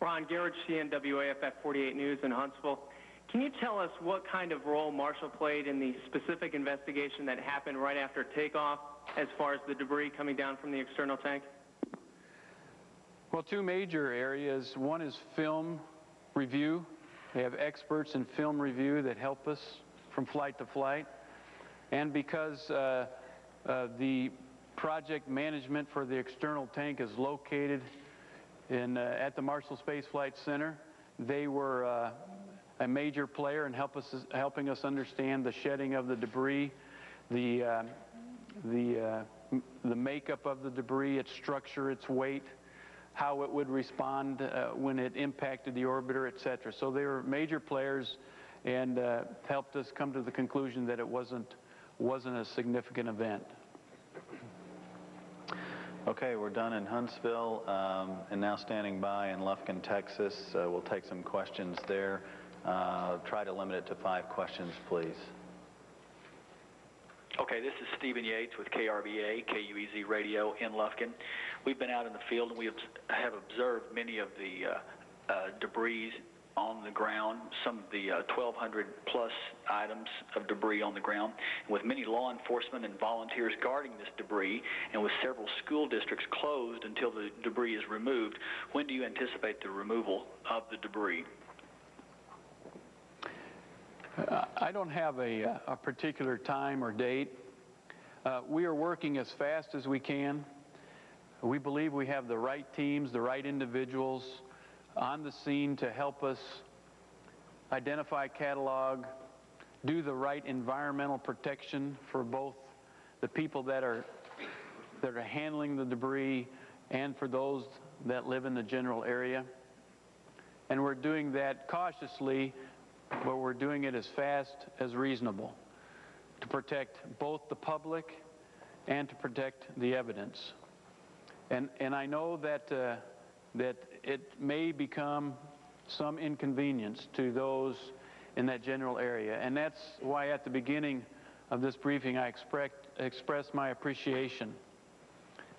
Ron Garrett, CNWAFF 48 News in Huntsville. Can you tell us what kind of role Marshall played in the specific investigation that happened right after takeoff as far as the debris coming down from the external tank? Well, two major areas. One is film review. We have experts in film review that help us from flight to flight. And because the project management for the external tank is located at the Marshall Space Flight Center, they were a major player in helping us understand the shedding of the debris, the makeup of the debris, its structure, its weight, how it would respond when it impacted the orbiter, etc. So they were major players and helped us come to the conclusion that it wasn't a significant event. Okay, we're done in Huntsville, and now standing by in Lufkin, Texas. We'll take some questions there. Try to limit it to 5 questions, please. Okay, this is Stephen Yates with KRBA, KUEZ Radio in Lufkin. We've been out in the field and we have observed many of the debris on the ground, some of the 1,200 plus items of debris on the ground, and with many law enforcement and volunteers guarding this debris, and with several school districts closed until the debris is removed, when do you anticipate the removal of the debris? I don't have a particular time or date. We are working as fast as we can. We believe we have the right teams, the right individuals on the scene to help us identify, catalog, do the right environmental protection for both the people that are handling the debris and for those that live in the general area. And we're doing that cautiously, but we're doing it as fast as reasonable to protect both the public and to protect the evidence. And I know that it may become some inconvenience to those in that general area. And that's why at the beginning of this briefing I expressed my appreciation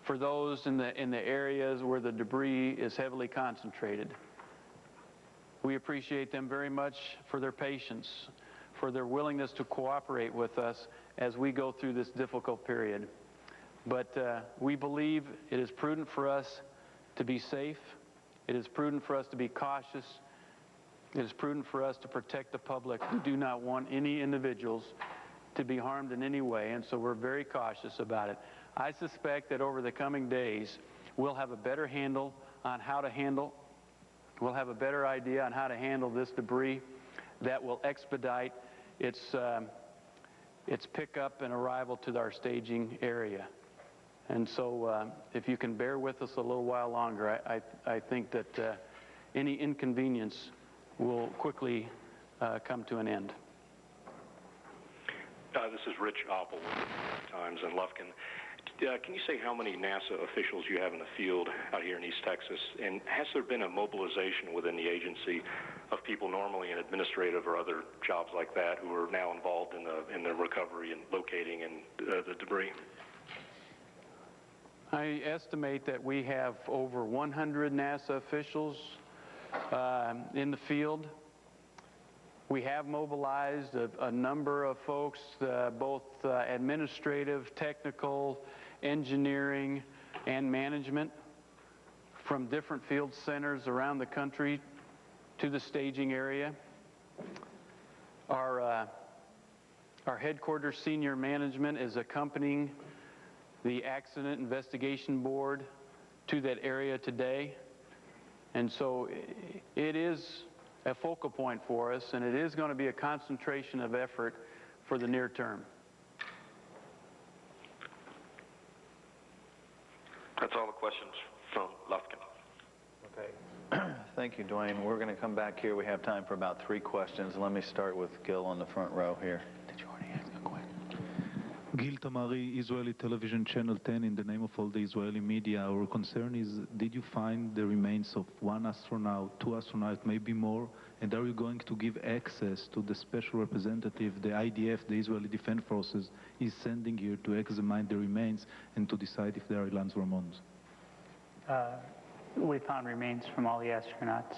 for those in the areas where the debris is heavily concentrated. We appreciate them very much for their patience, for their willingness to cooperate with us as we go through this difficult period. But we believe it is prudent for us to be safe. It is prudent for us to be cautious. It is prudent for us to protect the public. We do not want any individuals to be harmed in any way, and so we're very cautious about it. I suspect that over the coming days, we'll have a better handle on how to handle. We'll have a better idea on how to handle this debris that will expedite its pickup and arrival to our staging area. And so if you can bear with us a little while longer, I think that any inconvenience will quickly come to an end. This is Rich Oppel with Times in Lufkin. Can you say how many NASA officials you have in the field out here in East Texas? And has there been a mobilization within the agency of people normally in administrative or other jobs like that who are now involved in the recovery and locating and the debris? I estimate that we have over 100 NASA officials in the field. We have mobilized a number of folks, both administrative, technical, engineering, and management from different field centers around the country to the staging area. Our headquarters senior management is accompanying the Accident Investigation Board to that area today. And so it is a focal point for us, and it is going to be a concentration of effort for the near term. That's all the questions from Lufkin. Okay. Thank you, Dwayne. We're going to come back here. We have time for about 3 questions. Let me start with Gil on the front row here. Did you already ask a question? Gil Tamari, Israeli Television Channel 10. In the name of all the Israeli media, our concern is, did you find the remains of 1 astronaut, 2 astronauts, maybe more? And are you going to give access to the special representative, the IDF, the Israeli Defense Forces, is sending here to examine the remains and to decide if they are Ilan's Ramon's? We found remains from all the astronauts.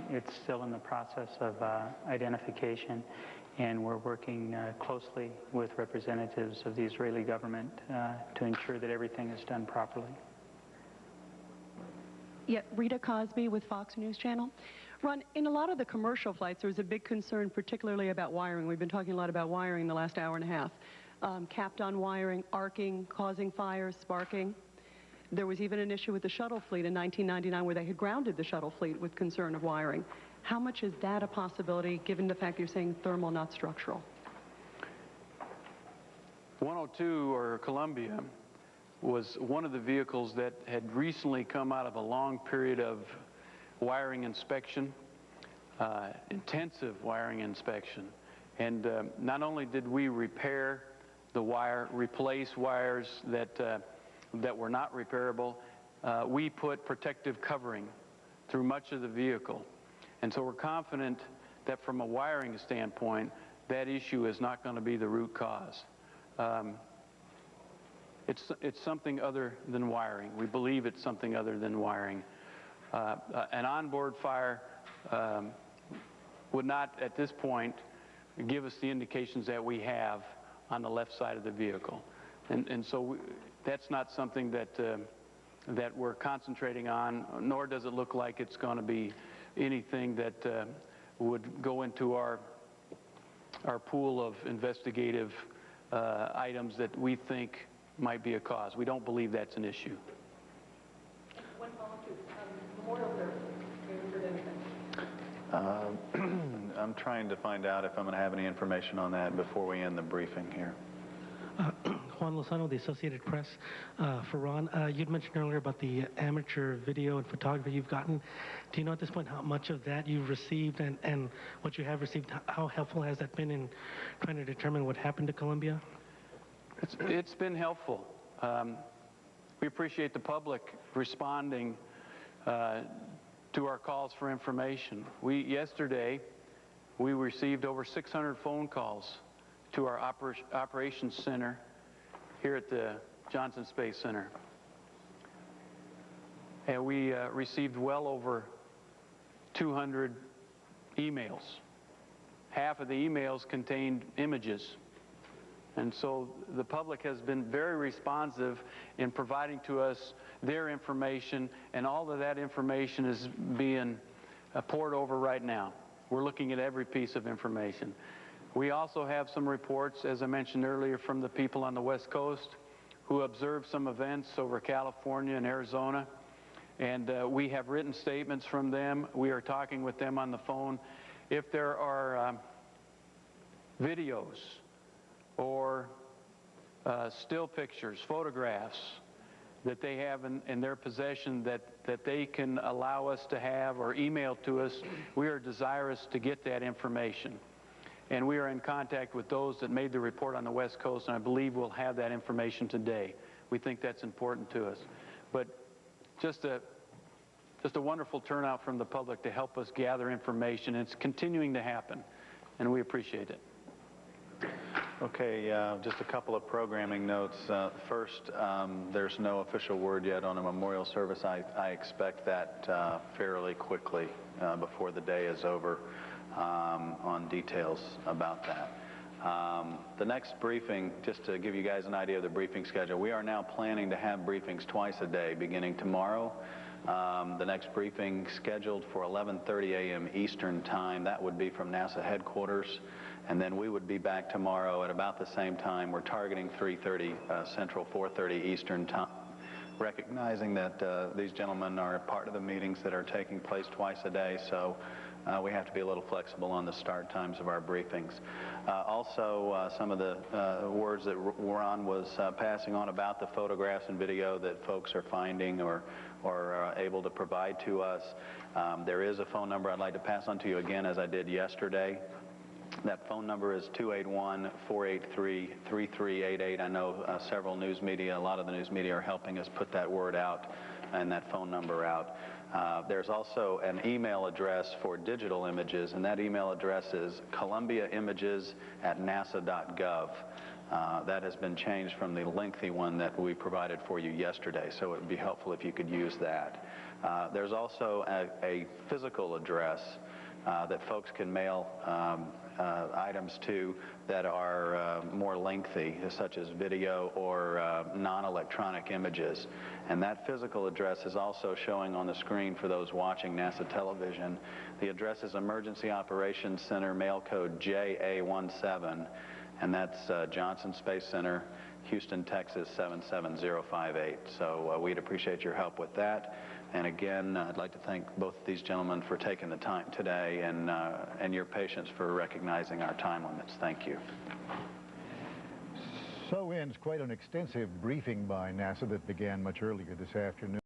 It's still in the process of identification, and we're working closely with representatives of the Israeli government to ensure that everything is done properly. Yeah, Rita Cosby with Fox News Channel. Ron, in a lot of the commercial flights, there was a big concern particularly about wiring. We've been talking a lot about wiring the last hour and a half. Capped on wiring, arcing, causing fires, sparking. There was even an issue with the shuttle fleet in 1999 where they had grounded the shuttle fleet with concern of wiring. How much is that a possibility, given the fact you're saying thermal, not structural? 102, or Columbia, was one of the vehicles that had recently come out of a long period of wiring inspection, intensive wiring inspection. And not only did we repair the wire, replace wires that were not repairable, we put protective covering through much of the vehicle. And so we're confident that from a wiring standpoint, that issue is not going to be the root cause. It's something other than wiring. We believe it's something other than wiring. An onboard fire would not, at this point, give us the indications that we have on the left side of the vehicle. And so that's not something that we're concentrating on, nor does it look like it's going to be anything that would go into our pool of investigative items that we think might be a cause. We don't believe that's an issue. One follow-up to Memorial Service. Have you heard anything? I'm trying to find out if I'm going to have any information on that before we end the briefing here. Juan Lozano, the Associated Press. For Ron, you'd mentioned earlier about the amateur video and photography you've gotten. Do you know at this point how much of that you've received and what you have received, how helpful has that been in trying to determine what happened to Columbia? It's been helpful. We appreciate the public responding to our calls for information. Yesterday, we received over 600 phone calls to our operations center here at the Johnson Space Center. And we received well over 200 emails. Half of the emails contained images. And so the public has been very responsive in providing to us their information, and all of that information is being poured over right now. We're looking at every piece of information. We also have some reports, as I mentioned earlier, from the people on the West Coast who observed some events over California and Arizona, and we have written statements from them. We are talking with them on the phone. If there are videos or still pictures, photographs that they have in their possession that they can allow us to have or email to us, we are desirous to get that information. And we are in contact with those that made the report on the West Coast, and I believe we'll have that information today. We think that's important to us. But just a wonderful turnout from the public to help us gather information. It's continuing to happen, and we appreciate it. Okay, just a couple of programming notes. First, there's no official word yet on a memorial service. I expect that fairly quickly before the day is over on details about that. The next briefing, just to give you guys an idea of the briefing schedule, we are now planning to have briefings twice a day beginning tomorrow. The next briefing scheduled for 11:30 a.m. Eastern Time. That would be from NASA headquarters. And then we would be back tomorrow at about the same time. We're targeting 3:30 Central, 4:30 Eastern Time, recognizing that these gentlemen are part of the meetings that are taking place twice a day, so we have to be a little flexible on the start times of our briefings. Also, some of the words that Ron was passing on about the photographs and video that folks are finding or able to provide to us. There is a phone number I'd like to pass on to you again, as I did yesterday. That phone number is 281-483-3388. I know several news media, a lot of the news media are helping us put that word out and that phone number out. There's also an email address for digital images, and that email address is columbiaimages@nasa.gov. That has been changed from the lengthy one that we provided for you yesterday, so it would be helpful if you could use that. There's also a physical address that folks can mail items to that are more lengthy, such as video or non-electronic images. And that physical address is also showing on the screen for those watching NASA television. The address is Emergency Operations Center, mail code JA17, and that's Johnson Space Center, Houston, Texas 77058. So we'd appreciate your help with that. And again, I'd like to thank both of these gentlemen for taking the time today and your patience for recognizing our time limits. Thank you. So ends quite an extensive briefing by NASA that began much earlier this afternoon.